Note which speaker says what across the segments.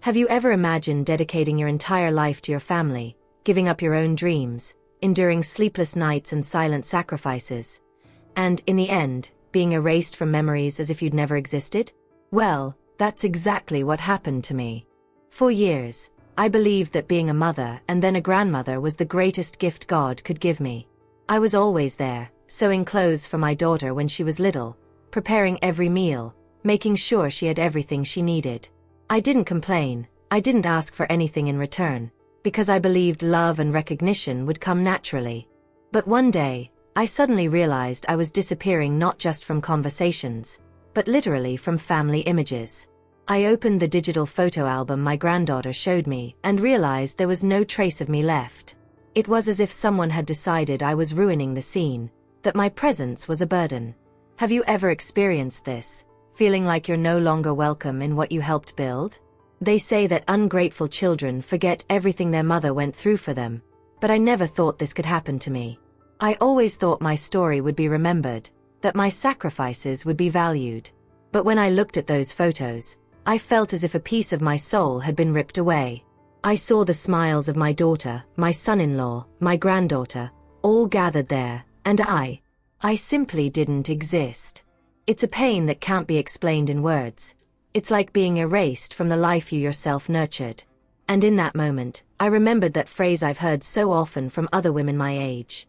Speaker 1: Have you ever imagined dedicating your entire life to your family, giving up your own dreams, enduring sleepless nights and silent sacrifices, and, in the end, being erased from memories as if you'd never existed? Well, that's exactly what happened to me. For years, I believed that being a mother and then a grandmother was the greatest gift God could give me. I was always there, sewing clothes for my daughter when she was little, preparing every meal, making sure she had everything she needed. I didn't complain, I didn't ask for anything in return, because I believed love and recognition would come naturally. But one day, I suddenly realized I was disappearing not just from conversations, but literally from family images. I opened the digital photo album my granddaughter showed me and realized there was no trace of me left. It was as if someone had decided I was ruining the scene, that my presence was a burden. Have you ever experienced this, feeling like you're no longer welcome in what you helped build? They say that ungrateful children forget everything their mother went through for them, but I never thought this could happen to me. I always thought my story would be remembered, that my sacrifices would be valued. But when I looked at those photos, I felt as if a piece of my soul had been ripped away. I saw the smiles of my daughter, my son-in-law, my granddaughter, all gathered there, and I simply didn't exist. It's a pain that can't be explained in words. It's like being erased from the life you yourself nurtured. And in that moment, I remembered that phrase I've heard so often from other women my age.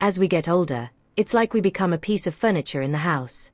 Speaker 1: As we get older, it's like we become a piece of furniture in the house.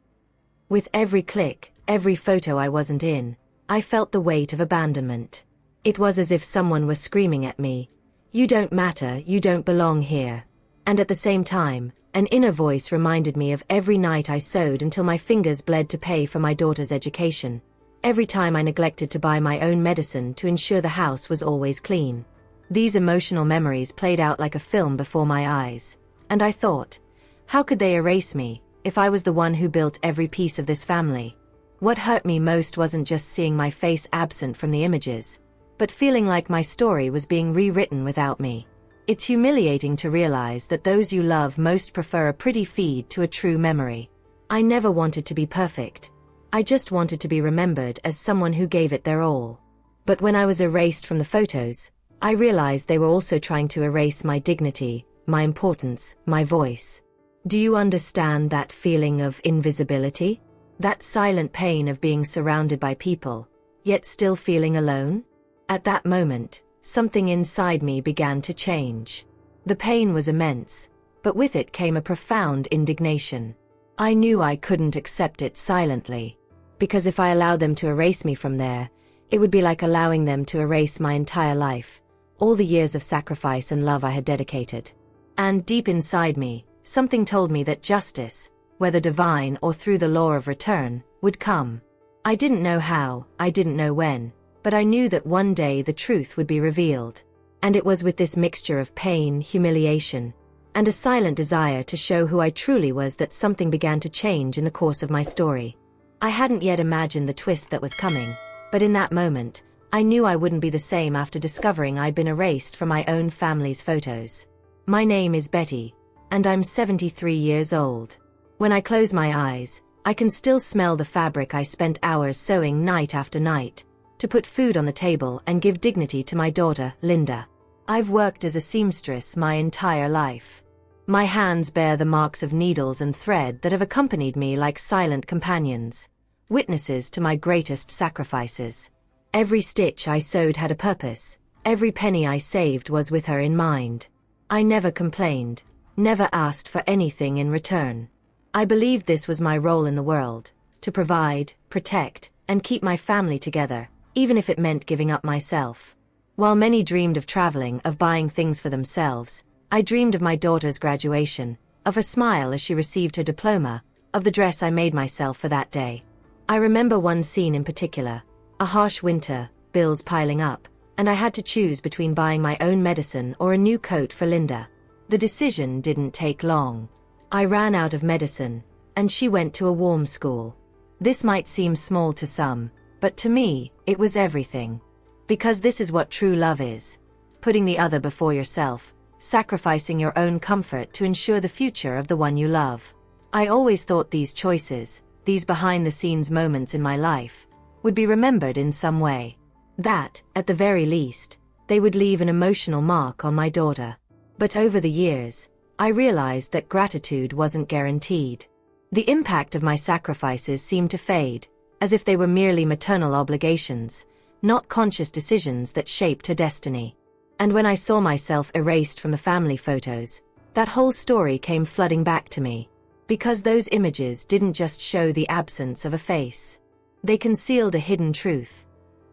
Speaker 1: With every click, every photo I wasn't in, I felt the weight of abandonment. It was as if someone were screaming at me, "You don't matter, you don't belong here." And at the same time, an inner voice reminded me of every night I sewed until my fingers bled to pay for my daughter's education. Every time I neglected to buy my own medicine to ensure the house was always clean. These emotional memories played out like a film before my eyes, and I thought, how could they erase me, if I was the one who built every piece of this family? What hurt me most wasn't just seeing my face absent from the images, but feeling like my story was being rewritten without me. It's humiliating to realize that those you love most prefer a pretty feed to a true memory. I never wanted to be perfect. I just wanted to be remembered as someone who gave it their all. But when I was erased from the photos, I realized they were also trying to erase my dignity, my importance, my voice. Do you understand that feeling of invisibility? That silent pain of being surrounded by people, yet still feeling alone? At that moment, something inside me began to change. The pain was immense, but with it came a profound indignation. I knew I couldn't accept it silently, because if I allowed them to erase me from there, it would be like allowing them to erase my entire life, all the years of sacrifice and love I had dedicated. And deep inside me, something told me that justice, whether divine or through the law of return, would come. I didn't know how, I didn't know when, but I knew that one day the truth would be revealed. And it was with this mixture of pain, humiliation, and a silent desire to show who I truly was that something began to change in the course of my story. I hadn't yet imagined the twist that was coming, but in that moment, I knew I wouldn't be the same after discovering I'd been erased from my own family's photos. My name is Betty, and I'm 73 years old. When I close my eyes, I can still smell the fabric I spent hours sewing night after night, to put food on the table and give dignity to my daughter, Linda. I've worked as a seamstress my entire life. My hands bear the marks of needles and thread that have accompanied me like silent companions, witnesses to my greatest sacrifices. Every stitch I sewed had a purpose, every penny I saved was with her in mind. I never complained, never asked for anything in return. I believed this was my role in the world, to provide, protect, and keep my family together, even if it meant giving up myself. While many dreamed of traveling, of buying things for themselves, I dreamed of my daughter's graduation, of her smile as she received her diploma, of the dress I made myself for that day. I remember one scene in particular, a harsh winter, bills piling up, and I had to choose between buying my own medicine or a new coat for Linda. The decision didn't take long. I ran out of medicine, and she went to a warm school. This might seem small to some, but to me, it was everything. Because this is what true love is: putting the other before yourself, sacrificing your own comfort to ensure the future of the one you love. I always thought these choices, these behind-the-scenes moments in my life, would be remembered in some way. That, at the very least, they would leave an emotional mark on my daughter. But over the years, I realized that gratitude wasn't guaranteed. The impact of my sacrifices seemed to fade, as if they were merely maternal obligations, not conscious decisions that shaped her destiny. And when I saw myself erased from the family photos, that whole story came flooding back to me. Because those images didn't just show the absence of a face. They concealed a hidden truth.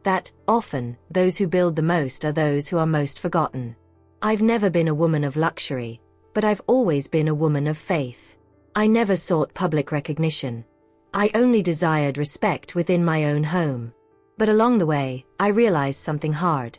Speaker 1: That, often, those who build the most are those who are most forgotten. I've never been a woman of luxury, but I've always been a woman of faith. I never sought public recognition. I only desired respect within my own home. But along the way, I realized something hard.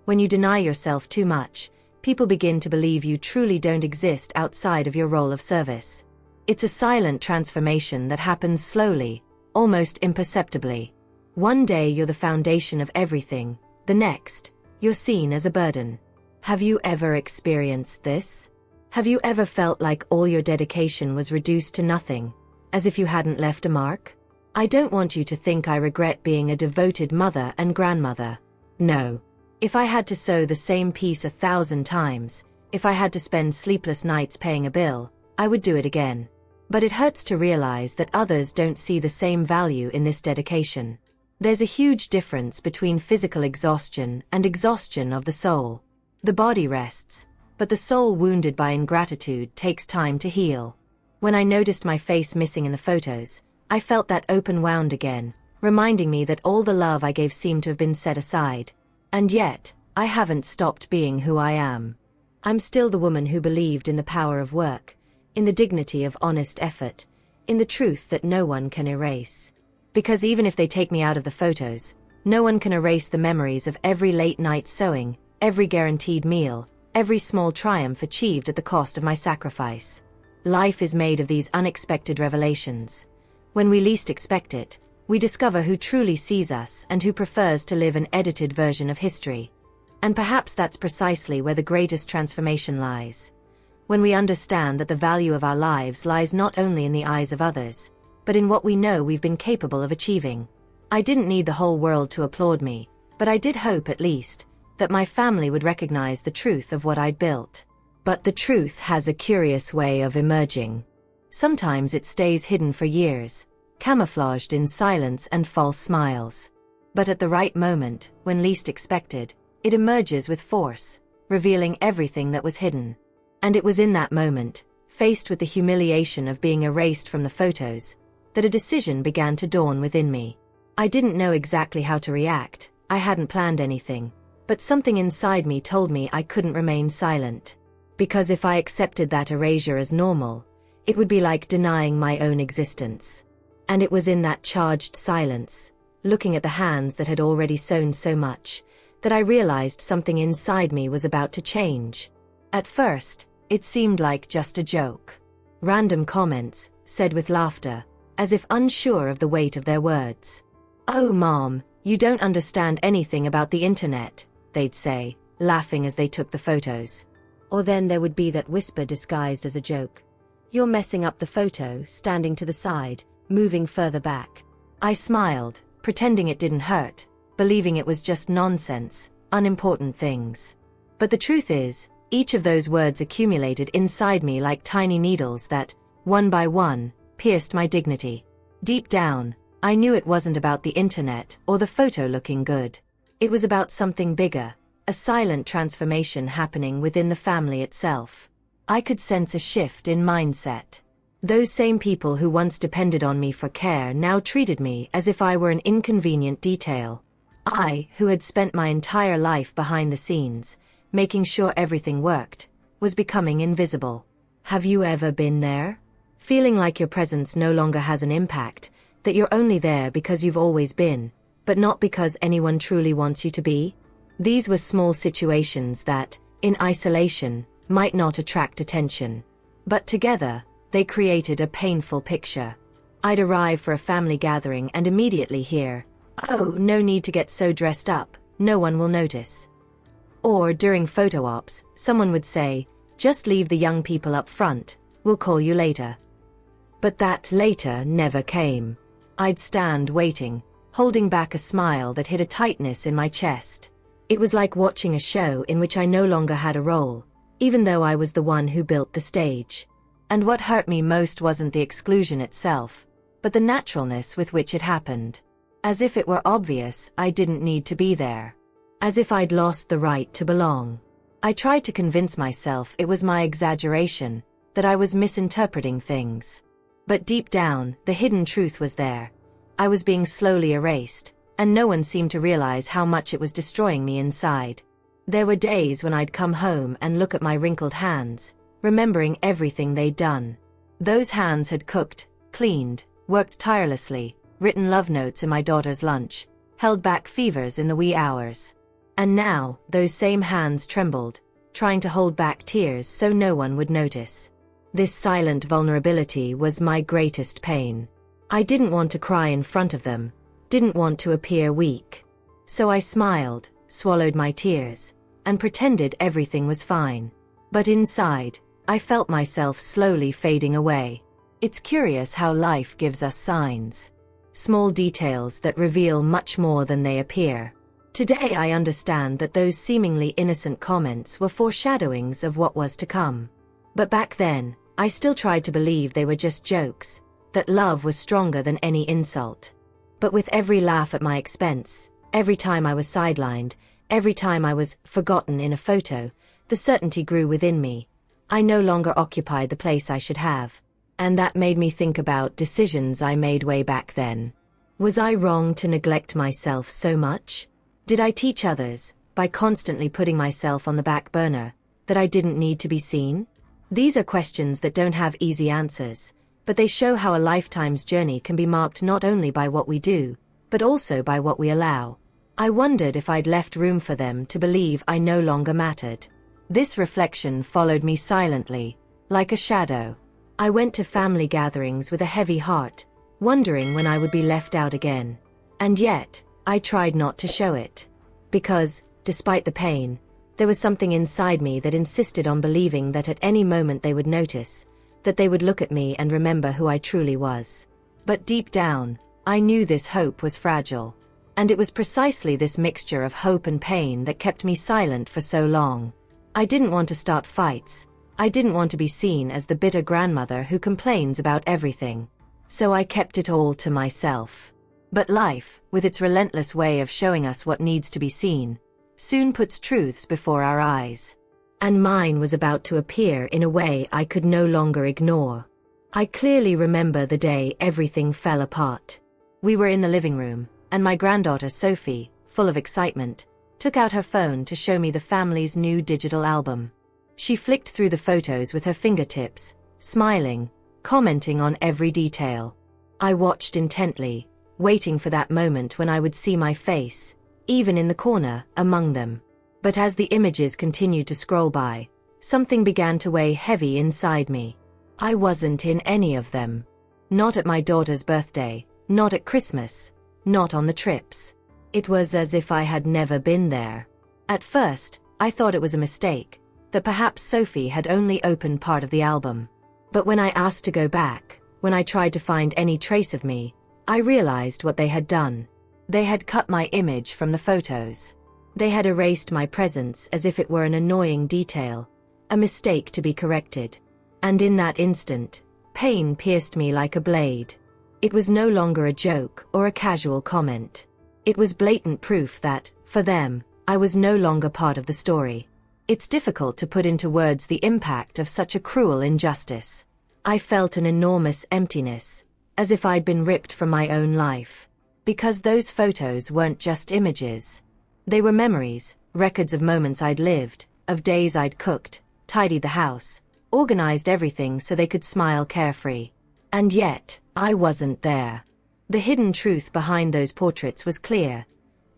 Speaker 1: When you deny yourself too much, people begin to believe you truly don't exist outside of your role of service. It's a silent transformation that happens slowly, almost imperceptibly. One day you're the foundation of everything, the next, you're seen as a burden. Have you ever experienced this? Have you ever felt like all your dedication was reduced to nothing, as if you hadn't left a mark? I don't want you to think I regret being a devoted mother and grandmother. No. If I had to sew the same piece 1,000 times, if I had to spend sleepless nights paying a bill, I would do it again. But it hurts to realize that others don't see the same value in this dedication. There's a huge difference between physical exhaustion and exhaustion of the soul. The body rests, but the soul wounded by ingratitude takes time to heal. When I noticed my face missing in the photos, I felt that open wound again, reminding me that all the love I gave seemed to have been set aside. And yet, I haven't stopped being who I am. I'm still the woman who believed in the power of work, in the dignity of honest effort, in the truth that no one can erase. Because even if they take me out of the photos, no one can erase the memories of every late night sewing, every guaranteed meal, every small triumph achieved at the cost of my sacrifice. Life is made of these unexpected revelations. When we least expect it, we discover who truly sees us and who prefers to live an edited version of history. And perhaps that's precisely where the greatest transformation lies. When we understand that the value of our lives lies not only in the eyes of others, but in what we know we've been capable of achieving. I didn't need the whole world to applaud me, but I did hope at least that my family would recognize the truth of what I'd built. But the truth has a curious way of emerging. Sometimes it stays hidden for years, camouflaged in silence and false smiles. But at the right moment, when least expected, it emerges with force, revealing everything that was hidden. And it was in that moment, faced with the humiliation of being erased from the photos, that a decision began to dawn within me. I didn't know exactly how to react, I hadn't planned anything, but something inside me told me I couldn't remain silent. Because if I accepted that erasure as normal, it would be like denying my own existence. And it was in that charged silence, looking at the hands that had already sewn so much, that I realized something inside me was about to change. At first, it seemed like just a joke. Random comments, said with laughter, as if unsure of the weight of their words. "Oh, Mom, you don't understand anything about the internet," they'd say, laughing as they took the photos. Or then there would be that whisper disguised as a joke. "You're messing up the photo," standing to the side, moving further back. I smiled, pretending it didn't hurt, believing it was just nonsense, unimportant things. But the truth is, each of those words accumulated inside me like tiny needles that, one by one, pierced my dignity. Deep down, I knew it wasn't about the internet or the photo looking good. It was about something bigger, a silent transformation happening within the family itself. I could sense a shift in mindset. Those same people who once depended on me for care now treated me as if I were an inconvenient detail. I, who had spent my entire life behind the scenes, making sure everything worked, was becoming invisible. Have you ever been there? Feeling like your presence no longer has an impact, that you're only there because you've always been, but not because anyone truly wants you to be? These were small situations that, in isolation, might not attract attention. But together, they created a painful picture. I'd arrive for a family gathering and immediately hear, "Oh, no need to get so dressed up, no one will notice." Or during photo ops, someone would say, "Just leave the young people up front, we'll call you later." But that later never came. I'd stand waiting, holding back a smile that hid a tightness in my chest. It was like watching a show in which I no longer had a role, even though I was the one who built the stage. And what hurt me most wasn't the exclusion itself, but the naturalness with which it happened. As if it were obvious I didn't need to be there. As if I'd lost the right to belong. I tried to convince myself it was my exaggeration, that I was misinterpreting things. But deep down, the hidden truth was there. I was being slowly erased, and no one seemed to realize how much it was destroying me inside. There were days when I'd come home and look at my wrinkled hands, remembering everything they'd done. Those hands had cooked, cleaned, worked tirelessly, written love notes in my daughter's lunch, held back fevers in the wee hours. And now, those same hands trembled, trying to hold back tears so no one would notice. This silent vulnerability was my greatest pain. I didn't want to cry in front of them, didn't want to appear weak. So I smiled, swallowed my tears, and pretended everything was fine. But inside, I felt myself slowly fading away. It's curious how life gives us signs. Small details that reveal much more than they appear. Today I understand that those seemingly innocent comments were foreshadowings of what was to come. But back then, I still tried to believe they were just jokes, that love was stronger than any insult. But with every laugh at my expense, every time I was sidelined, every time I was forgotten in a photo, the certainty grew within me. I no longer occupied the place I should have. And that made me think about decisions I made way back then. Was I wrong to neglect myself so much? Did I teach others, by constantly putting myself on the back burner, that I didn't need to be seen? These are questions that don't have easy answers, but they show how a lifetime's journey can be marked not only by what we do, but also by what we allow. I wondered if I'd left room for them to believe I no longer mattered. This reflection followed me silently, like a shadow. I went to family gatherings with a heavy heart, wondering when I would be left out again. And yet, I tried not to show it. Because, despite the pain, there was something inside me that insisted on believing that at any moment they would notice, that they would look at me and remember who I truly was. But deep down, I knew this hope was fragile. And it was precisely this mixture of hope and pain that kept me silent for so long. I didn't want to start fights. I didn't want to be seen as the bitter grandmother who complains about everything. So I kept it all to myself. But life, with its relentless way of showing us what needs to be seen, soon puts truths before our eyes. And mine was about to appear in a way I could no longer ignore. I clearly remember the day everything fell apart. We were in the living room, and my granddaughter Sophie, full of excitement, took out her phone to show me the family's new digital album. She flicked through the photos with her fingertips, smiling, commenting on every detail. I watched intently, waiting for that moment when I would see my face, even in the corner, among them. But as the images continued to scroll by, something began to weigh heavy inside me. I wasn't in any of them. Not at my daughter's birthday, not at Christmas, not on the trips. It was as if I had never been there. At first, I thought it was a mistake, that perhaps Sophie had only opened part of the album. But when I asked to go back, when I tried to find any trace of me, I realized what they had done. They had cut my image from the photos. They had erased my presence as if it were an annoying detail, a mistake to be corrected. And in that instant, pain pierced me like a blade. It was no longer a joke or a casual comment. It was blatant proof that, for them, I was no longer part of the story. It's difficult to put into words the impact of such a cruel injustice. I felt an enormous emptiness, as if I'd been ripped from my own life. Because those photos weren't just images. They were memories, records of moments I'd lived, of days I'd cooked, tidied the house, organized everything so they could smile carefree. And yet, I wasn't there. The hidden truth behind those portraits was clear.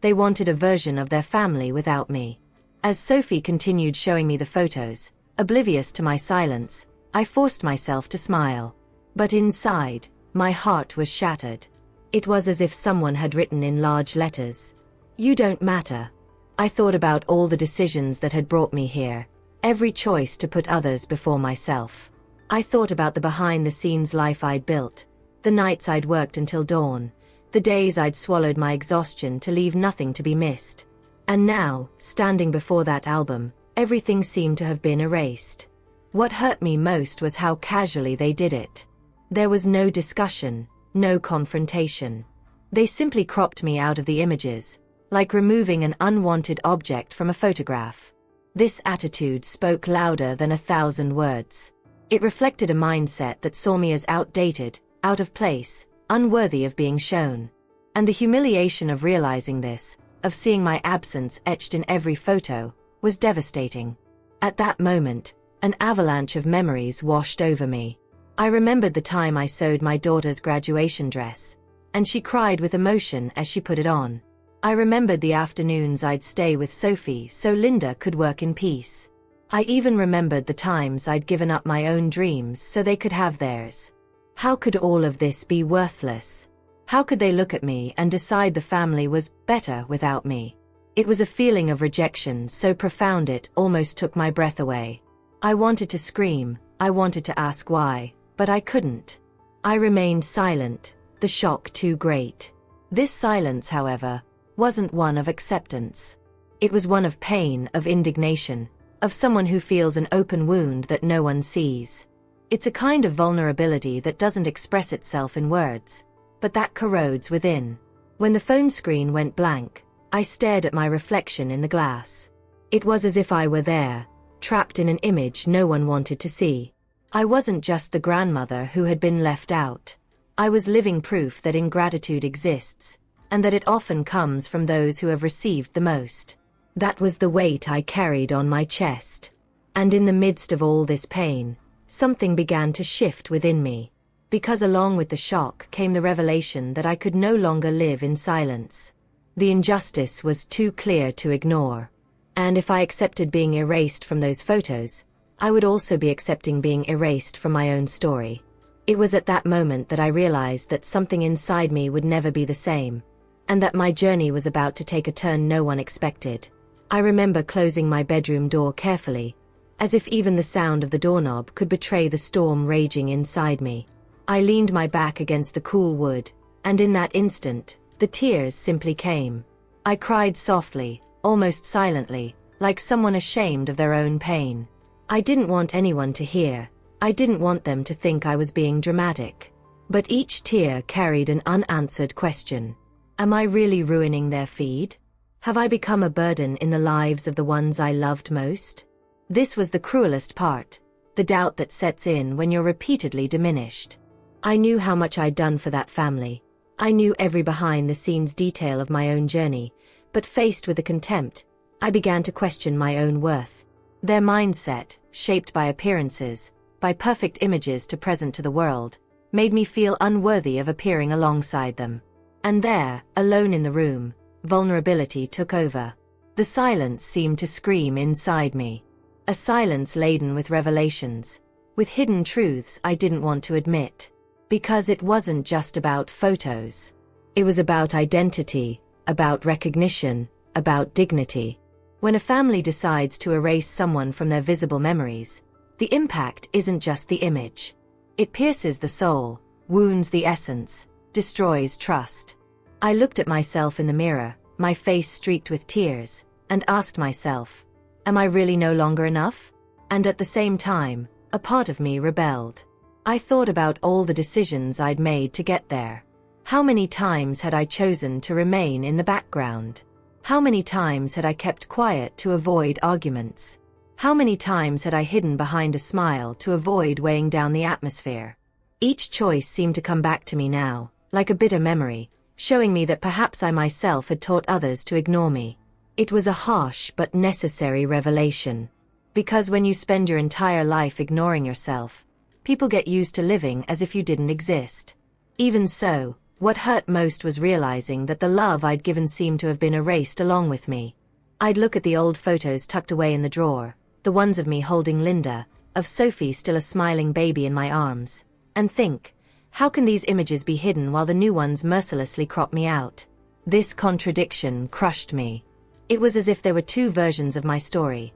Speaker 1: They wanted a version of their family without me. As Sophie continued showing me the photos, oblivious to my silence, I forced myself to smile. But inside, my heart was shattered. It was as if someone had written in large letters, "You don't matter." I thought about all the decisions that had brought me here, every choice to put others before myself. I thought about the behind-the-scenes life I'd built, the nights I'd worked until dawn, The days I'd swallowed my exhaustion to leave nothing to be missed. And now, standing before that album, everything seemed to have been erased. What hurt me most was how casually they did it. There was no discussion, no confrontation. They simply cropped me out of the images, like removing an unwanted object from a photograph. This attitude spoke louder than 1,000 words. It reflected a mindset that saw me as outdated, out of place, unworthy of being shown. And the humiliation of realizing this, of seeing my absence etched in every photo, was devastating. At that moment, an avalanche of memories washed over me. I remembered the time I sewed my daughter's graduation dress, and she cried with emotion as she put it on. I remembered the afternoons I'd stay with Sophie so Linda could work in peace. I even remembered the times I'd given up my own dreams so they could have theirs. How could all of this be worthless? How could they look at me and decide the family was better without me? It was a feeling of rejection so profound it almost took my breath away. I wanted to scream, I wanted to ask why, but I couldn't. I remained silent, the shock too great. This silence, however, wasn't one of acceptance. It was one of pain, of indignation, of someone who feels an open wound that no one sees. It's a kind of vulnerability that doesn't express itself in words, but that corrodes within. When the phone screen went blank, I stared at my reflection in the glass. It was as if I were there, trapped in an image no one wanted to see. I wasn't just the grandmother who had been left out. I was living proof that ingratitude exists, and that it often comes from those who have received the most. That was the weight I carried on my chest. And in the midst of all this pain, something began to shift within me. Because along with the shock came the revelation that I could no longer live in silence. The injustice was too clear to ignore. And if I accepted being erased from those photos, I would also be accepting being erased from my own story. It was at that moment that I realized that something inside me would never be the same, and that my journey was about to take a turn no one expected. I remember closing my bedroom door carefully, as if even the sound of the doorknob could betray the storm raging inside me. I leaned my back against the cool wood, and in that instant, the tears simply came. I cried softly, almost silently, like someone ashamed of their own pain. I didn't want anyone to hear. I didn't want them to think I was being dramatic. But each tear carried an unanswered question. Am I really ruining their feed? Have I become a burden in the lives of the ones I loved most? This was the cruelest part, the doubt that sets in when you're repeatedly diminished. I knew how much I'd done for that family. I knew every behind-the-scenes detail of my own journey, but faced with the contempt, I began to question my own worth. Their mindset, shaped by appearances, by perfect images to present to the world, made me feel unworthy of appearing alongside them. And there, alone in the room, vulnerability took over. The silence seemed to scream inside me. A silence laden with revelations, with hidden truths I didn't want to admit. Because it wasn't just about photos. It was about identity, about recognition, about dignity. When a family decides to erase someone from their visible memories, the impact isn't just the image. It pierces the soul, wounds the essence, destroys trust. I looked at myself in the mirror, my face streaked with tears, and asked myself, am I really no longer enough? And at the same time, a part of me rebelled. I thought about all the decisions I'd made to get there. How many times had I chosen to remain in the background? How many times had I kept quiet to avoid arguments? How many times had I hidden behind a smile to avoid weighing down the atmosphere? Each choice seemed to come back to me now, like a bitter memory, showing me that perhaps I myself had taught others to ignore me. It was a harsh but necessary revelation. Because when you spend your entire life ignoring yourself, people get used to living as if you didn't exist. Even so, what hurt most was realizing that the love I'd given seemed to have been erased along with me. I'd look at the old photos tucked away in the drawer, the ones of me holding Linda, of Sophie still a smiling baby in my arms, and think, how can these images be hidden while the new ones mercilessly crop me out? This contradiction crushed me. It was as if there were two versions of my story.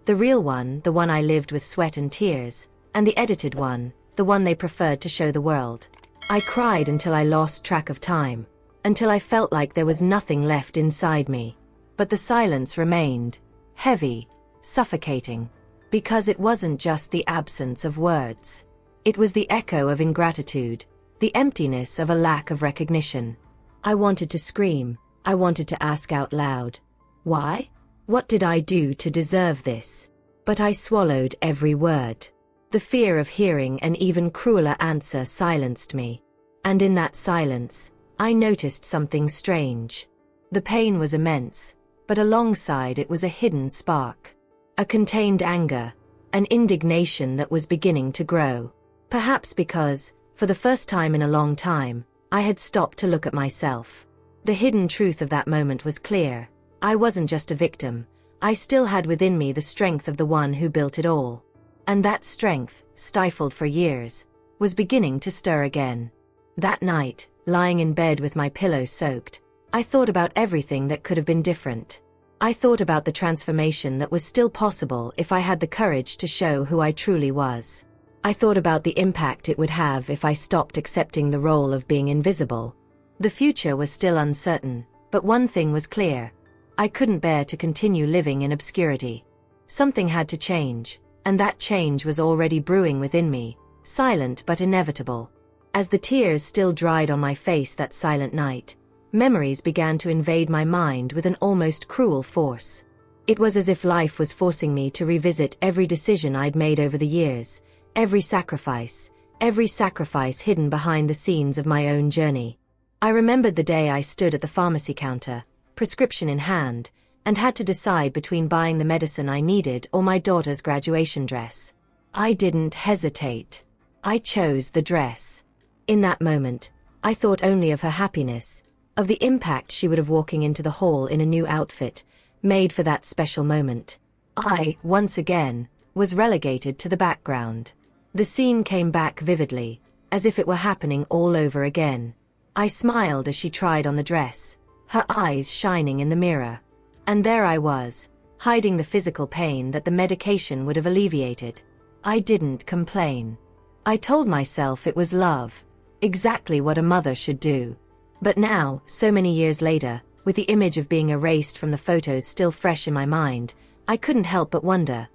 Speaker 1: The real one, the one I lived with sweat and tears, and the edited one, the one they preferred to show the world. I cried until I lost track of time, until I felt like there was nothing left inside me. But the silence remained, heavy, suffocating, because it wasn't just the absence of words. It was the echo of ingratitude, the emptiness of a lack of recognition. I wanted to scream, I wanted to ask out loud. Why? What did I do to deserve this? But I swallowed every word. The fear of hearing an even crueler answer silenced me. And in that silence, I noticed something strange. The pain was immense, but alongside it was a hidden spark. A contained anger, an indignation that was beginning to grow. Perhaps because, for the first time in a long time, I had stopped to look at myself. The hidden truth of that moment was clear. I wasn't just a victim. I still had within me the strength of the one who built it all. And that strength, stifled for years, was beginning to stir again. That night, lying in bed with my pillow soaked, I thought about everything that could have been different. I thought about the transformation that was still possible if I had the courage to show who I truly was. I thought about the impact it would have if I stopped accepting the role of being invisible. The future was still uncertain, but one thing was clear. I couldn't bear to continue living in obscurity. Something had to change, and that change was already brewing within me, silent but inevitable. As the tears still dried on my face that silent night, memories began to invade my mind with an almost cruel force. It was as if life was forcing me to revisit every decision I'd made over the years, every sacrifice hidden behind the scenes of my own journey. I remembered the day I stood at the pharmacy counter, prescription in hand, and had to decide between buying the medicine I needed or my daughter's graduation dress. I didn't hesitate. I chose the dress. In that moment, I thought only of her happiness, of the impact she would have walking into the hall in a new outfit, made for that special moment. I, once again, was relegated to the background. The scene came back vividly, as if it were happening all over again. I smiled as she tried on the dress, her eyes shining in the mirror. And there I was, hiding the physical pain that the medication would have alleviated. I didn't complain. I told myself it was love, exactly what a mother should do. But now, so many years later, with the image of being erased from the photos still fresh in my mind, I couldn't help but wonder.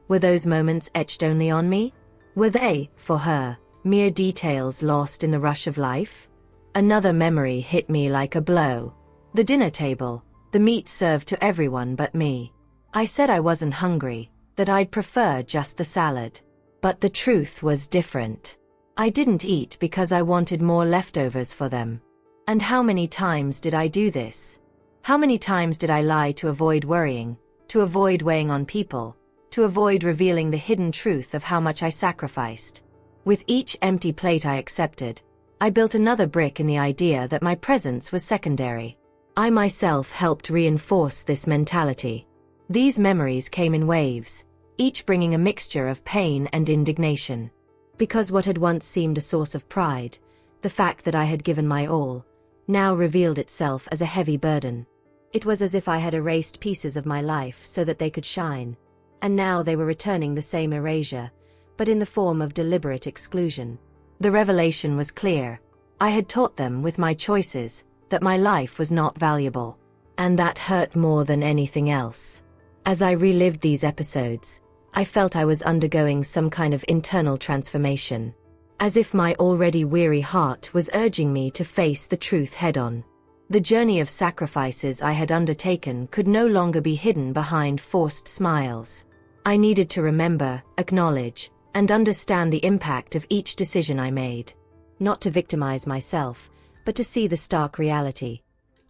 Speaker 1: Were those moments etched only on me? Were they, for her, mere details lost in the rush of life? Another memory hit me like a blow. The dinner table, the meat served to everyone but me. I said I wasn't hungry, that I'd prefer just the salad. But the truth was different. I didn't eat because I wanted more leftovers for them. And how many times did I do this? How many times did I lie to avoid worrying, to avoid weighing on people, to avoid revealing the hidden truth of how much I sacrificed? With each empty plate I accepted, I built another brick in the idea that my presence was secondary. I myself helped reinforce this mentality. These memories came in waves, each bringing a mixture of pain and indignation. Because what had once seemed a source of pride, the fact that I had given my all, now revealed itself as a heavy burden. It was as if I had erased pieces of my life so that they could shine, and now they were returning the same erasure, but in the form of deliberate exclusion. The revelation was clear. I had taught them with my choices that my life was not valuable, and that hurt more than anything else. As I relived these episodes, I felt I was undergoing some kind of internal transformation, as if my already weary heart was urging me to face the truth head-on. The journey of sacrifices I had undertaken could no longer be hidden behind forced smiles. I needed to remember, acknowledge, and understand the impact of each decision I made. Not to victimize myself, but to see the stark reality.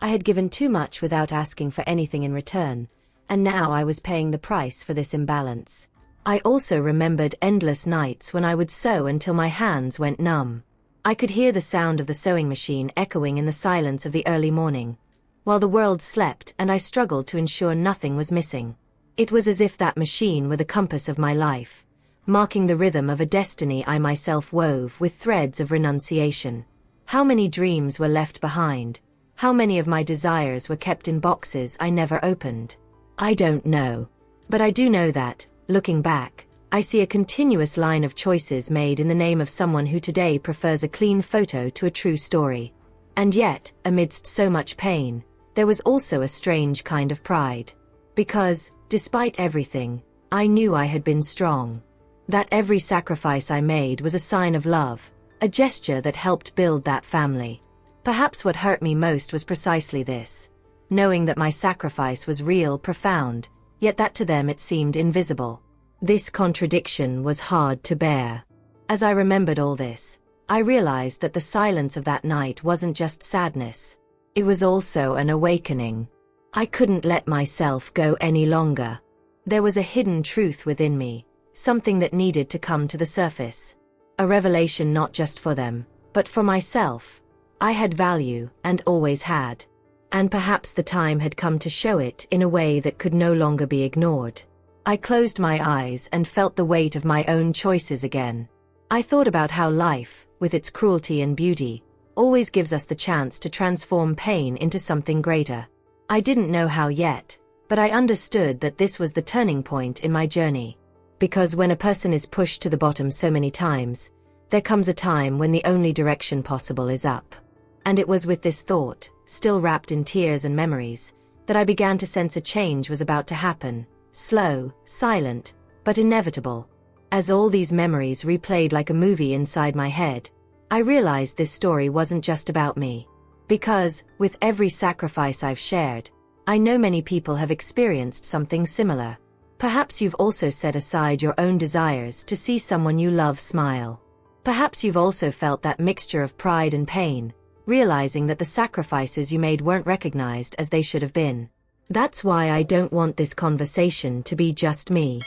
Speaker 1: I had given too much without asking for anything in return, and now I was paying the price for this imbalance. I also remembered endless nights when I would sew until my hands went numb. I could hear the sound of the sewing machine echoing in the silence of the early morning, while the world slept and I struggled to ensure nothing was missing. It was as if that machine were the compass of my life, marking the rhythm of a destiny I myself wove with threads of renunciation. How many dreams were left behind? How many of my desires were kept in boxes I never opened? I don't know. But I do know that, looking back, I see a continuous line of choices made in the name of someone who today prefers a clean photo to a true story. And yet, amidst so much pain, there was also a strange kind of pride. Because, despite everything, I knew I had been strong. That every sacrifice I made was a sign of love, a gesture that helped build that family. Perhaps what hurt me most was precisely this. Knowing that my sacrifice was real, profound, yet that to them it seemed invisible. This contradiction was hard to bear. As I remembered all this, I realized that the silence of that night wasn't just sadness. It was also an awakening. I couldn't let myself go any longer. There was a hidden truth within me, something that needed to come to the surface. A revelation not just for them, but for myself. I had value, and always had. And perhaps the time had come to show it in a way that could no longer be ignored. I closed my eyes and felt the weight of my own choices again. I thought about how life, with its cruelty and beauty, always gives us the chance to transform pain into something greater. I didn't know how yet, but I understood that this was the turning point in my journey. Because when a person is pushed to the bottom so many times, there comes a time when the only direction possible is up. And it was with this thought, still wrapped in tears and memories, that I began to sense a change was about to happen. Slow, silent, but inevitable. As all these memories replayed like a movie inside my head, I realized this story wasn't just about me. Because, with every sacrifice I've shared, I know many people have experienced something similar. Perhaps you've also set aside your own desires to see someone you love smile. Perhaps you've also felt that mixture of pride and pain, realizing that the sacrifices you made weren't recognized as they should have been. That's why I don't want this conversation to be just me.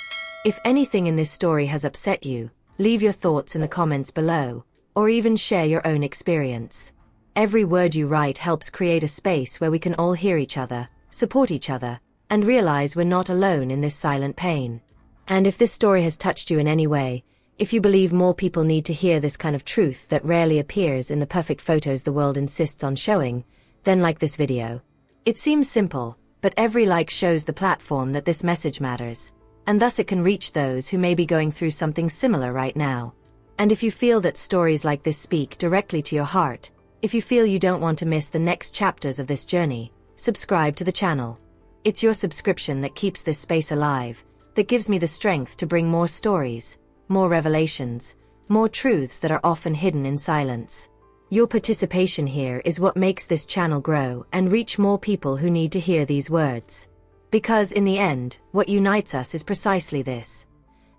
Speaker 1: If anything in this story has upset you, leave your thoughts in the comments below, or even share your own experience. Every word you write helps create a space where we can all hear each other, support each other, and realize we're not alone in this silent pain. And if this story has touched you in any way, if you believe more people need to hear this kind of truth that rarely appears in the perfect photos the world insists on showing, then like this video. It seems simple, but every like shows the platform that this message matters, and thus it can reach those who may be going through something similar right now. And if you feel that stories like this speak directly to your heart, if you feel you don't want to miss the next chapters of this journey, subscribe to the channel. It's your subscription that keeps this space alive, that gives me the strength to bring more stories, more revelations, more truths that are often hidden in silence. Your participation here is what makes this channel grow and reach more people who need to hear these words. Because in the end, what unites us is precisely this: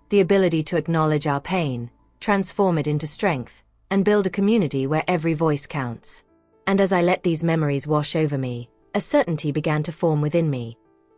Speaker 1: the ability to acknowledge our pain, transform it into strength, and build a community where every voice counts. And as I let these memories wash over me, a certainty began to form within me.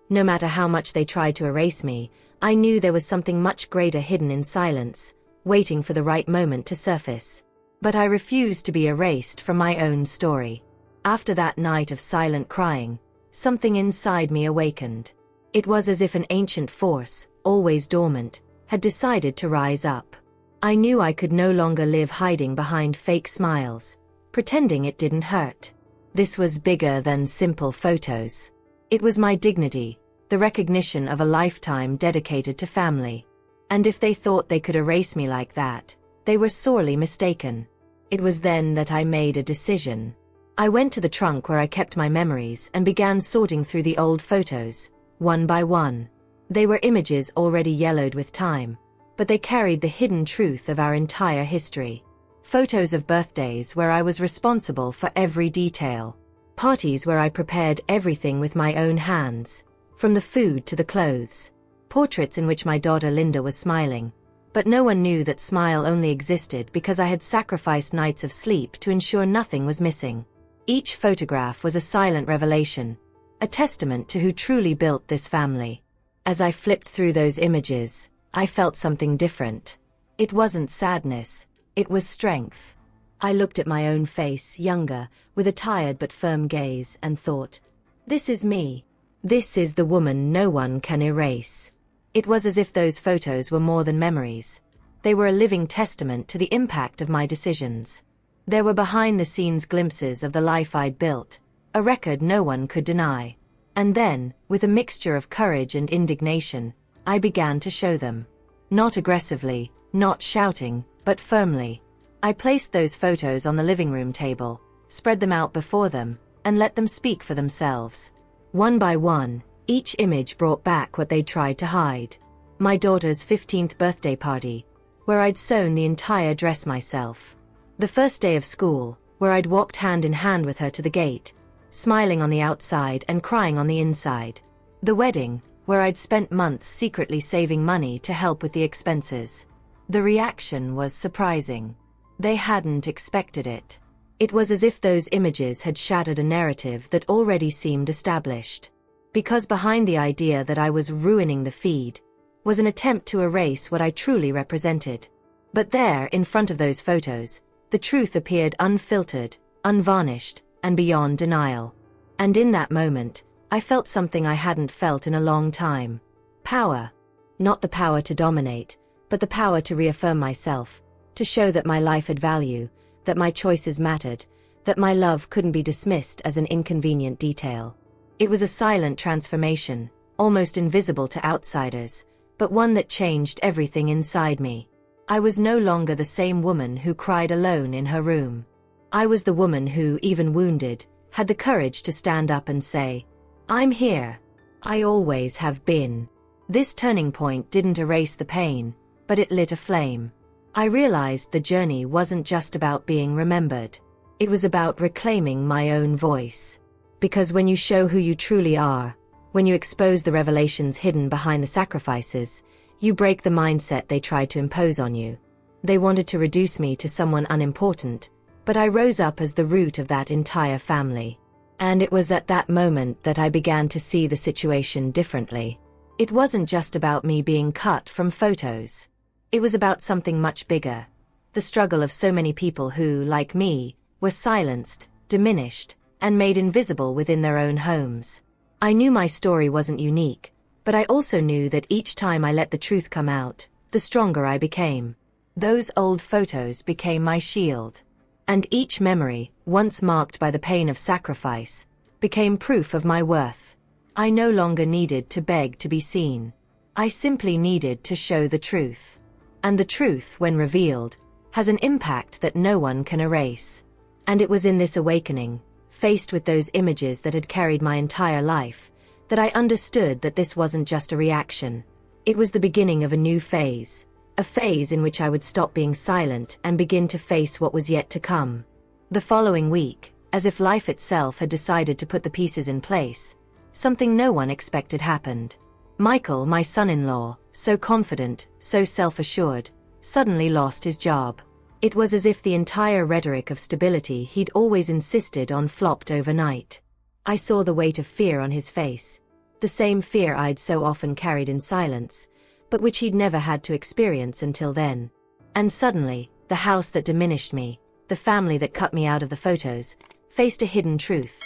Speaker 1: No matter how much they tried to erase me, I knew there was something much greater hidden in silence, waiting for the right moment to surface. But I refused to be erased from my own story. After that night of silent crying, something inside me awakened. It was as if an ancient force, always dormant, had decided to rise up. I knew I could no longer live hiding behind fake smiles, pretending it didn't hurt. This was bigger than simple photos. It was my dignity, the recognition of a lifetime dedicated to family. And if they thought they could erase me like that, they were sorely mistaken. It was then that I made a decision. I went to the trunk where I kept my memories and began sorting through the old photos, one by one. They were images already yellowed with time, but they carried the hidden truth of our entire history. Photos of birthdays where I was responsible for every detail. Parties where I prepared everything with my own hands, from the food to the clothes. Portraits in which my daughter Linda was smiling. But no one knew that smile only existed because I had sacrificed nights of sleep to ensure nothing was missing. Each photograph was a silent revelation, a testament to who truly built this family. As I flipped through those images, I felt something different. It wasn't sadness, it was strength. I looked at my own face, younger, with a tired but firm gaze, and thought, this is me. This is the woman no one can erase. It was as if those photos were more than memories. They were a living testament to the impact of my decisions. There were behind-the-scenes glimpses of the life I'd built, a record no one could deny. And then, with a mixture of courage and indignation, I began to show them. Not aggressively, not shouting, but firmly. I placed those photos on the living room table, spread them out before them, and let them speak for themselves. One by one, each image brought back what they'd tried to hide. My daughter's 15th birthday party, where I'd sewn the entire dress myself. The first day of school, where I'd walked hand in hand with her to the gate, smiling on the outside and crying on the inside. The wedding, where I'd spent months secretly saving money to help with the expenses. The reaction was surprising. They hadn't expected it. It was as if those images had shattered a narrative that already seemed established. Because behind the idea that I was ruining the feed was an attempt to erase what I truly represented. But there, in front of those photos, the truth appeared unfiltered, unvarnished, and beyond denial. And in that moment, I felt something I hadn't felt in a long time. Power. Not the power to dominate, but the power to reaffirm myself, to show that my life had value, that my choices mattered, that my love couldn't be dismissed as an inconvenient detail. It was a silent transformation, almost invisible to outsiders, but one that changed everything inside me. I was no longer the same woman who cried alone in her room. I was the woman who, even wounded, had the courage to stand up and say, "I'm here. I always have been." This turning point didn't erase the pain, but it lit a flame. I realized the journey wasn't just about being remembered. It was about reclaiming my own voice. Because when you show who you truly are, when you expose the revelations hidden behind the sacrifices, you break the mindset they tried to impose on you. They wanted to reduce me to someone unimportant, but I rose up as the root of that entire family. And it was at that moment that I began to see the situation differently. It wasn't just about me being cut from photos. It was about something much bigger. The struggle of so many people who, like me, were silenced, diminished, and made invisible within their own homes. I knew my story wasn't unique, but I also knew that each time I let the truth come out, the stronger I became. Those old photos became my shield. And each memory, once marked by the pain of sacrifice, became proof of my worth. I no longer needed to beg to be seen. I simply needed to show the truth. And the truth, when revealed, has an impact that no one can erase. And it was in this awakening, faced with those images that had carried my entire life, that I understood that this wasn't just a reaction. It was the beginning of a new phase, a phase in which I would stop being silent and begin to face what was yet to come. The following week, as if life itself had decided to put the pieces in place, something no one expected happened. Michael, my son-in-law, so confident, so self-assured, suddenly lost his job. It was as if the entire rhetoric of stability he'd always insisted on flopped overnight. I saw the weight of fear on his face, the same fear I'd so often carried in silence, but which he'd never had to experience until then. And suddenly, the house that diminished me, the family that cut me out of the photos, faced a hidden truth.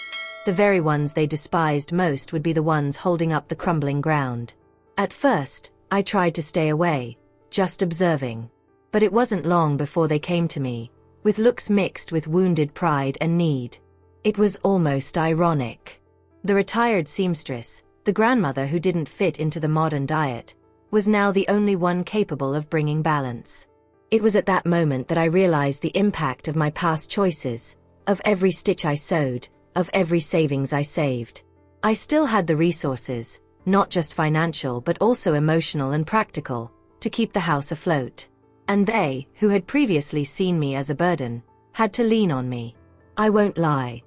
Speaker 1: The very ones they despised most would be the ones holding up the crumbling ground. At first, I tried to stay away, just observing. But it wasn't long before they came to me, with looks mixed with wounded pride and need. It was almost ironic. The retired seamstress, the grandmother who didn't fit into the modern diet, was now the only one capable of bringing balance. It was at that moment that I realized the impact of my past choices, of every stitch I sewed, of every savings I saved. I still had the resources, not just financial but also emotional and practical, to keep the house afloat. And they, who had previously seen me as a burden, had to lean on me. I won't lie.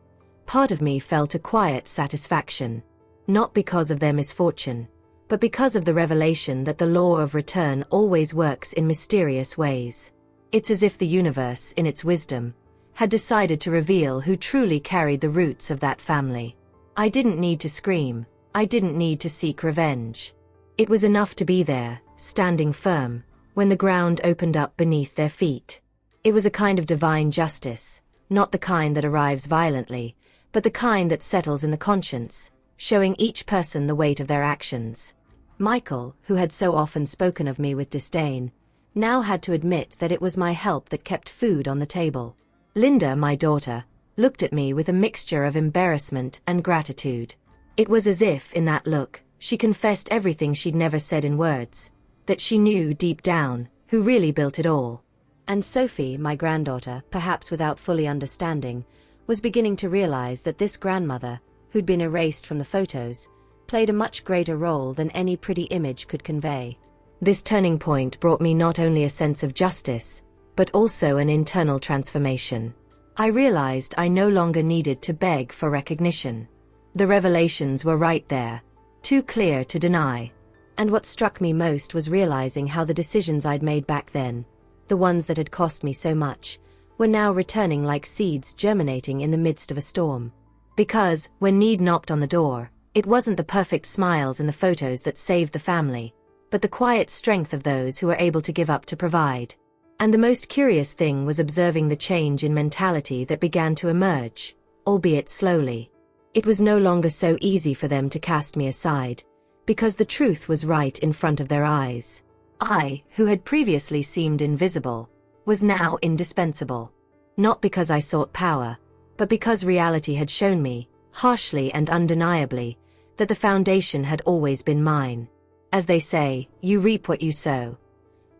Speaker 1: Part of me felt a quiet satisfaction. Not because of their misfortune, but because of the revelation that the law of return always works in mysterious ways. It's as if the universe, in its wisdom, had decided to reveal who truly carried the roots of that family. I didn't need to scream. I didn't need to seek revenge. It was enough to be there, standing firm, when the ground opened up beneath their feet. It was a kind of divine justice, not the kind that arrives violently, but the kind that settles in the conscience, showing each person the weight of their actions. Michael, who had so often spoken of me with disdain, now had to admit that it was my help that kept food on the table. Linda, my daughter, looked at me with a mixture of embarrassment and gratitude. It was as if, in that look, she confessed everything she'd never said in words, that she knew deep down who really built it all. And Sophie, my granddaughter, perhaps without fully understanding, was beginning to realize that this grandmother, who'd been erased from the photos, played a much greater role than any pretty image could convey. This turning point brought me not only a sense of justice, but also an internal transformation. I realized I no longer needed to beg for recognition. The revelations were right there, too clear to deny. And what struck me most was realizing how the decisions I'd made back then, the ones that had cost me so much, were now returning like seeds germinating in the midst of a storm. Because, when need knocked on the door, it wasn't the perfect smiles in the photos that saved the family, but the quiet strength of those who were able to give up to provide. And the most curious thing was observing the change in mentality that began to emerge, albeit slowly. It was no longer so easy for them to cast me aside, because the truth was right in front of their eyes. I, who had previously seemed invisible, was now indispensable. Not because I sought power, but because reality had shown me, harshly and undeniably, that the foundation had always been mine. As they say, you reap what you sow.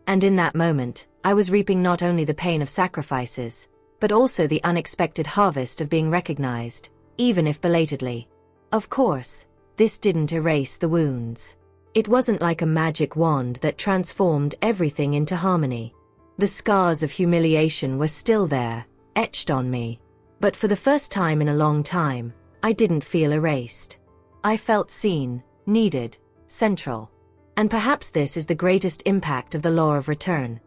Speaker 1: And in that moment, I was reaping not only the pain of sacrifices, but also the unexpected harvest of being recognized, even if belatedly. Of course, this didn't erase the wounds. It wasn't like a magic wand that transformed everything into harmony. The scars of humiliation were still there, etched on me. But for the first time in a long time, I didn't feel erased. I felt seen, needed, central. And perhaps this is the greatest impact of the law of return.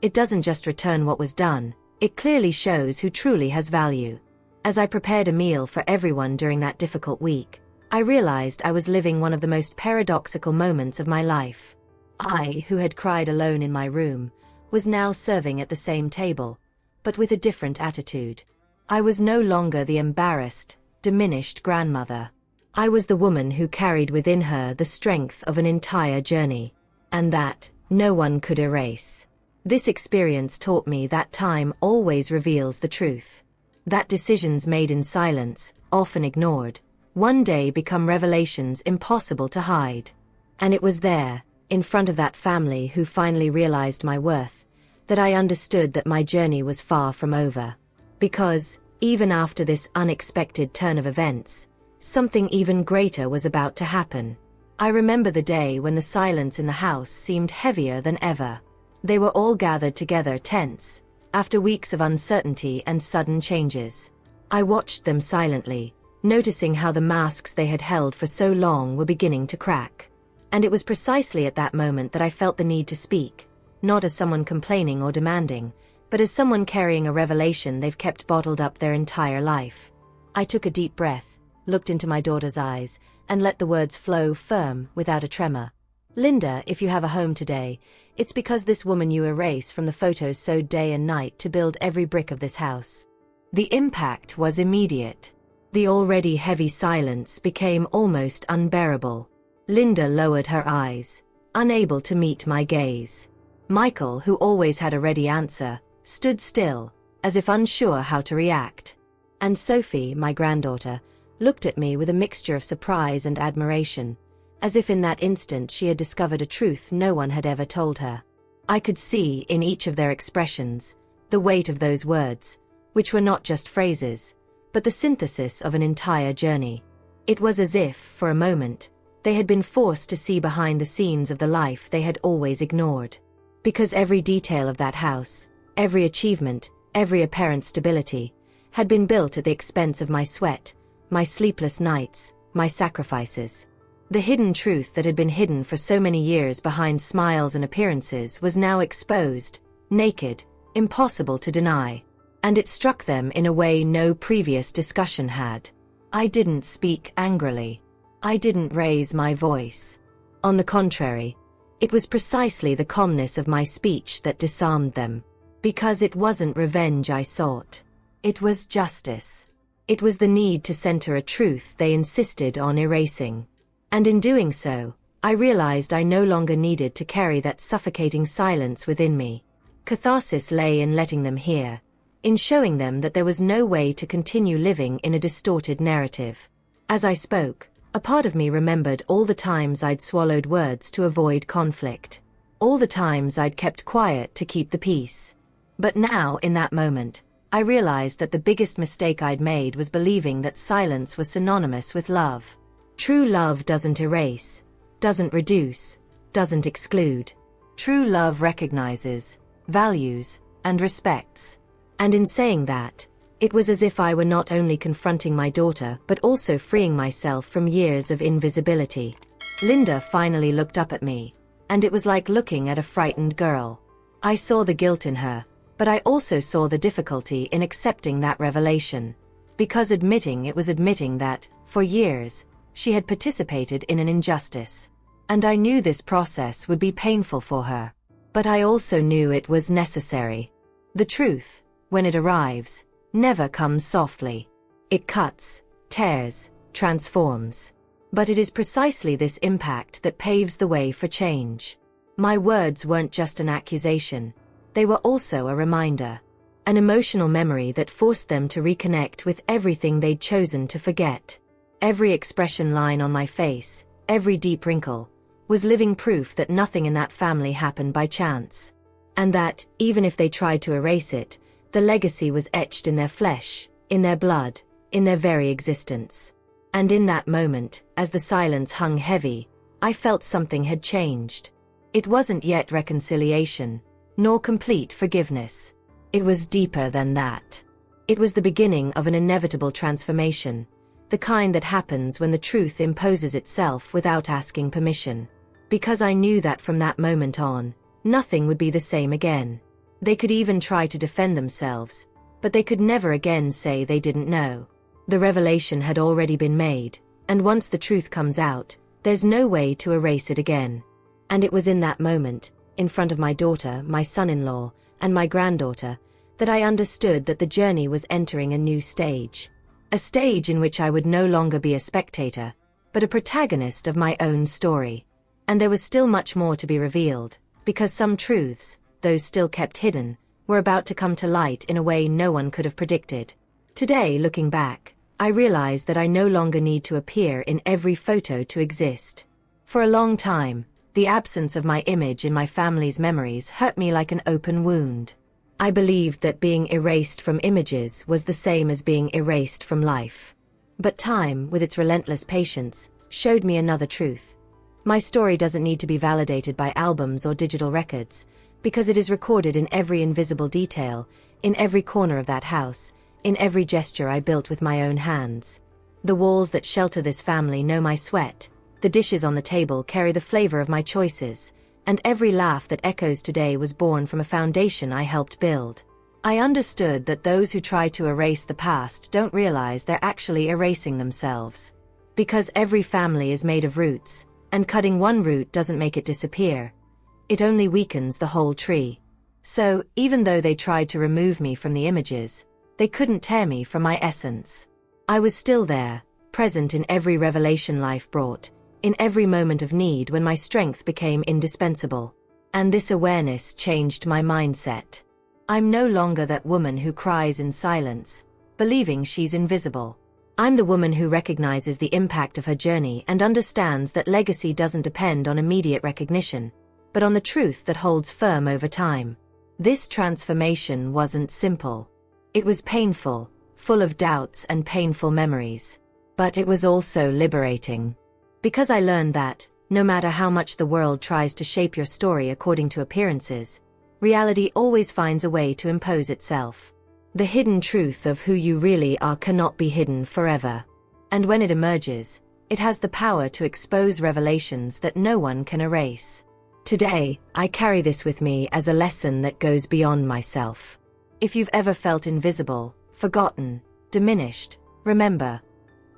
Speaker 1: It doesn't just return what was done, it clearly shows who truly has value. As I prepared a meal for everyone during that difficult week, I realized I was living one of the most paradoxical moments of my life. I, who had cried alone in my room, was now serving at the same table, but with a different attitude. I was no longer the embarrassed, diminished grandmother. I was the woman who carried within her the strength of an entire journey, and that no one could erase. This experience taught me that time always reveals the truth. That decisions made in silence, often ignored, one day become revelations impossible to hide. And it was there, in front of that family who finally realized my worth, that I understood that my journey was far from over. Because, even after this unexpected turn of events, something even greater was about to happen. I remember the day when the silence in the house seemed heavier than ever. They were all gathered together tense, after weeks of uncertainty and sudden changes. I watched them silently, noticing how the masks they had held for so long were beginning to crack. And it was precisely at that moment that I felt the need to speak, not as someone complaining or demanding, but as someone carrying a revelation they've kept bottled up their entire life. I took a deep breath, looked into my daughter's eyes, and let the words flow firm, without a tremor. Linda, if you have a home today, it's because this woman you erase from the photos sewed day and night to build every brick of this house. The impact was immediate. The already heavy silence became almost unbearable. Linda lowered her eyes, unable to meet my gaze. Michael, who always had a ready answer, stood still, as if unsure how to react. And Sophie, my granddaughter, looked at me with a mixture of surprise and admiration, as if in that instant she had discovered a truth no one had ever told her. I could see, in each of their expressions, the weight of those words, which were not just phrases, but the synthesis of an entire journey. It was as if, for a moment, they had been forced to see behind the scenes of the life they had always ignored. Because every detail of that house, every achievement, every apparent stability, had been built at the expense of my sweat, my sleepless nights, my sacrifices. The hidden truth that had been hidden for so many years behind smiles and appearances was now exposed, naked, impossible to deny. And it struck them in a way no previous discussion had. I didn't speak angrily. I didn't raise my voice. On the contrary, it was precisely the calmness of my speech that disarmed them. Because it wasn't revenge I sought. It was justice. It was the need to center a truth they insisted on erasing. And in doing so, I realized I no longer needed to carry that suffocating silence within me. Catharsis lay in letting them hear, in showing them that there was no way to continue living in a distorted narrative. As I spoke, a part of me remembered all the times I'd swallowed words to avoid conflict. All the times I'd kept quiet to keep the peace. But now, in that moment, I realized that the biggest mistake I'd made was believing that silence was synonymous with love. True love doesn't erase, doesn't reduce, doesn't exclude. True love recognizes, values, and respects. And in saying that, it was as if I were not only confronting my daughter but also freeing myself from years of invisibility. Linda finally looked up at me, and it was like looking at a frightened girl. I saw the guilt in her, but I also saw the difficulty in accepting that revelation. Because admitting it was admitting that, for years, she had participated in an injustice. And I knew this process would be painful for her. But I also knew it was necessary. The truth, when it arrives, never comes softly. It cuts, tears, transforms. But it is precisely this impact that paves the way for change. My words weren't just an accusation. They were also a reminder. An emotional memory that forced them to reconnect with everything they'd chosen to forget. Every expression line on my face, every deep wrinkle, was living proof that nothing in that family happened by chance. And that, even if they tried to erase it, the legacy was etched in their flesh, in their blood, in their very existence. And in that moment, as the silence hung heavy, I felt something had changed. It wasn't yet reconciliation, nor complete forgiveness. It was deeper than that. It was the beginning of an inevitable transformation, the kind that happens when the truth imposes itself without asking permission. Because I knew that from that moment on, nothing would be the same again. They could even try to defend themselves, but they could never again say they didn't know. The revelation had already been made, and once the truth comes out, there's no way to erase it again. And it was in that moment, in front of my daughter, my son-in-law, and my granddaughter, that I understood that the journey was entering a new stage. A stage in which I would no longer be a spectator, but a protagonist of my own story. And there was still much more to be revealed, because some truths, those still kept hidden, were about to come to light in a way no one could have predicted. Today, looking back, I realize that I no longer need to appear in every photo to exist. For a long time, the absence of my image in my family's memories hurt me like an open wound. I believed that being erased from images was the same as being erased from life. But time, with its relentless patience, showed me another truth. My story doesn't need to be validated by albums or digital records, because it is recorded in every invisible detail, in every corner of that house, in every gesture I built with my own hands. The walls that shelter this family know my sweat, the dishes on the table carry the flavor of my choices, and every laugh that echoes today was born from a foundation I helped build. I understood that those who try to erase the past don't realize they're actually erasing themselves. Because every family is made of roots, and cutting one root doesn't make it disappear. It only weakens the whole tree. So, even though they tried to remove me from the images, they couldn't tear me from my essence. I was still there, present in every revelation life brought, in every moment of need when my strength became indispensable. And this awareness changed my mindset. I'm no longer that woman who cries in silence, believing she's invisible. I'm the woman who recognizes the impact of her journey and understands that legacy doesn't depend on immediate recognition, but on the truth that holds firm over time. This transformation wasn't simple. It was painful, full of doubts and painful memories. But it was also liberating. Because I learned that, no matter how much the world tries to shape your story according to appearances, reality always finds a way to impose itself. The hidden truth of who you really are cannot be hidden forever. And when it emerges, it has the power to expose revelations that no one can erase. Today, I carry this with me as a lesson that goes beyond myself. If you've ever felt invisible, forgotten, diminished, remember,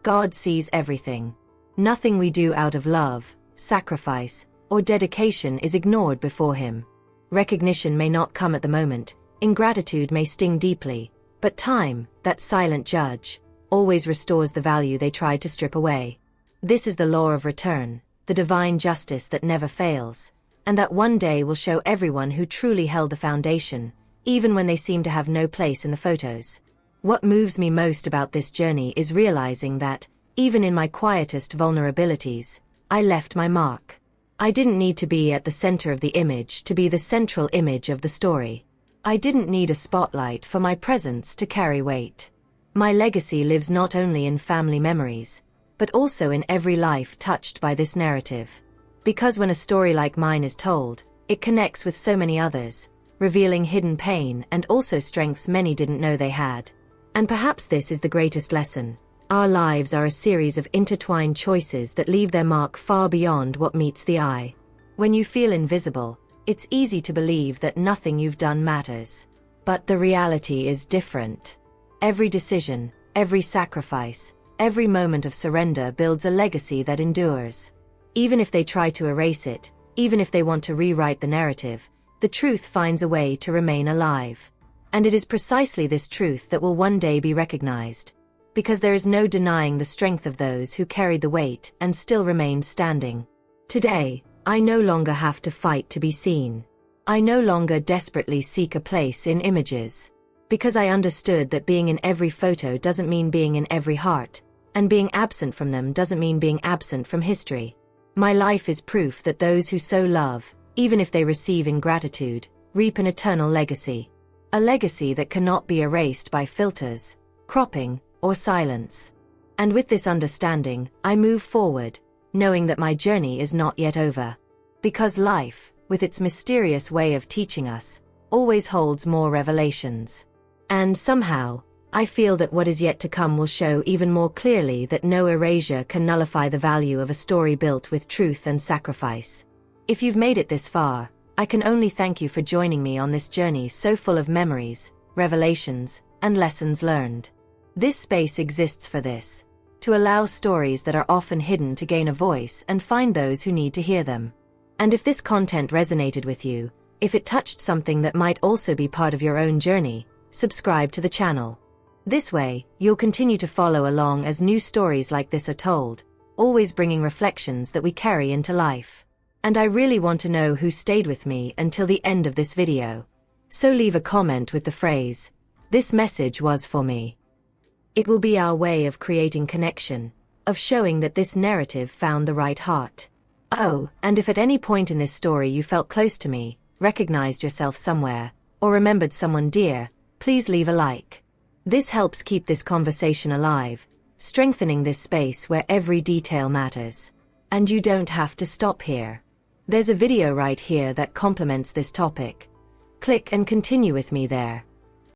Speaker 1: God sees everything. Nothing we do out of love, sacrifice, or dedication is ignored before Him. Recognition may not come at the moment, ingratitude may sting deeply, but time, that silent judge, always restores the value they tried to strip away. This is the law of return, the divine justice that never fails, and that one day will show everyone who truly held the foundation, even when they seem to have no place in the photos. What moves me most about this journey is realizing that, even in my quietest vulnerabilities, I left my mark. I didn't need to be at the center of the image to be the central image of the story. I didn't need a spotlight for my presence to carry weight. My legacy lives not only in family memories, but also in every life touched by this narrative. Because when a story like mine is told, it connects with so many others, revealing hidden pain and also strengths many didn't know they had. And perhaps this is the greatest lesson. Our lives are a series of intertwined choices that leave their mark far beyond what meets the eye. When you feel invisible, it's easy to believe that nothing you've done matters. But the reality is different. Every decision, every sacrifice, every moment of surrender builds a legacy that endures. Even if they try to erase it, even if they want to rewrite the narrative, the truth finds a way to remain alive. And it is precisely this truth that will one day be recognized. Because there is no denying the strength of those who carried the weight and still remained standing. Today, I no longer have to fight to be seen. I no longer desperately seek a place in images. Because I understood that being in every photo doesn't mean being in every heart, and being absent from them doesn't mean being absent from history. My life is proof that those who sow love, even if they receive ingratitude, reap an eternal legacy. A legacy that cannot be erased by filters, cropping, or silence. And with this understanding, I move forward, knowing that my journey is not yet over. Because life, with its mysterious way of teaching us, always holds more revelations. And somehow, I feel that what is yet to come will show even more clearly that no erasure can nullify the value of a story built with truth and sacrifice. If you've made it this far, I can only thank you for joining me on this journey so full of memories, revelations, and lessons learned. This space exists for this, to allow stories that are often hidden to gain a voice and find those who need to hear them. And if this content resonated with you, if it touched something that might also be part of your own journey, subscribe to the channel. This way, you'll continue to follow along as new stories like this are told, always bringing reflections that we carry into life. And I really want to know who stayed with me until the end of this video. So leave a comment with the phrase, "This message was for me." It will be our way of creating connection, of showing that this narrative found the right heart. Oh, and if at any point in this story you felt close to me, recognized yourself somewhere, or remembered someone dear, please leave a like. This helps keep this conversation alive, strengthening this space where every detail matters. And you don't have to stop here. There's a video right here that complements this topic. Click and continue with me there.